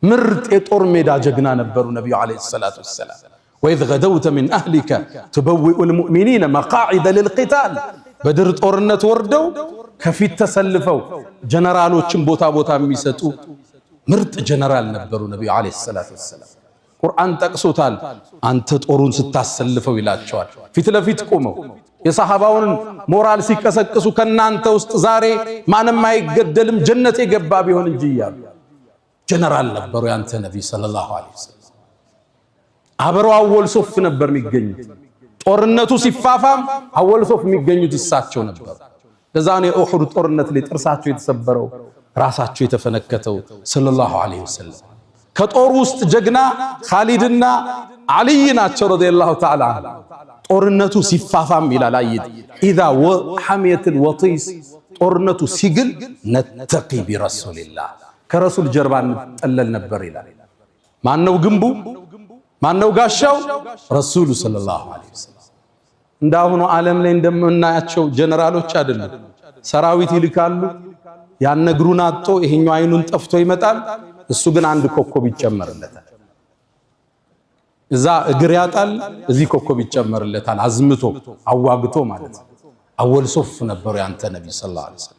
ምርጥ የጦር ሜዳ ጀግና ነበሩ ነብዩ አለይሂ ሰላቱ ወሰላም። ወኢዝ ገደውተ ሚን አህሊከ ቱበዊኡል ሙእሚኒነ መቃዒደ ሊልቂታል። በድር ጦርነት ወርደው ከፊት ተሰልፈው ጀነራሎችን ቦታ ቦታ የሚሰጡ ምርጥ ጀነራል ነበሩ ነብዩ አለይሂ ሰላቱ ወሰላም። ቁርአን ጠቅሶታል። አንተ ጦሩን ስታሰልፈው ይላቸዋል። ፊት ለፊት ቆመው የሰሃባውን ሞራል ሲቀሰቅሱ ከናንተ ውስጥ ዛሬ ማንም አይገደልም ጀነት የገባ ቢሆን እንጂ እያሉ ጀነራል ነበሩ ያንተ ነብይ ሰለላሁ ዐለይሂ ወሰለም። አብረው አወል ሶፍ ነበር የሚገኙት። ጦርነቱ ሲፋፋም አወል ሶፍ የሚገኙት እሳቸው ነበር። ለዛ ነው የኡሁድ ጦርነት ላይ ጥርሳቸው የተሰበረው ራሳቸው የተፈነከተው ሰለላሁ ዐለይሂ ወሰለም። ከጦሩ ውስጥ ጀግና ኻሊድና አልይ ናቸው ረዲየላሁ ተዓላ ዐንሁ። ጦርነቱ ሲፋፋም ይላል አይት ኢዛ ሐሚየቱል ወጢስ ጦርነቱ ሲግል ነተቂ ቢረሱልላህ ከረሱል ጀርባ እንጠለል ነበር ይላል። ማነው ግንቡ? ማነው ጋሻው? ረሱሉ ሰለላሁ ዐለይሂ ወሰለም። እንዳሁኑ ዓለም ላይ እንደምናያቸው ጀነራሎች አይደሉም። ሰራዊት ይልካሉ፣ ያን እግሩን አጥቶ ይሄኛው አይኑን ጠፍቶ ይመጣል። እሱ ግን አንድ ኮከብ ይጨመርለታል። እዛ እግር ያጣል፣ እዚህ ኮከብ ይጨመርለታል። አዝምቶ አዋግቶ ማለት ነው። አወል ሶፍ ነበሩ ያንተ ነብይ ሰለላሁ ዐለይሂ ወሰለም።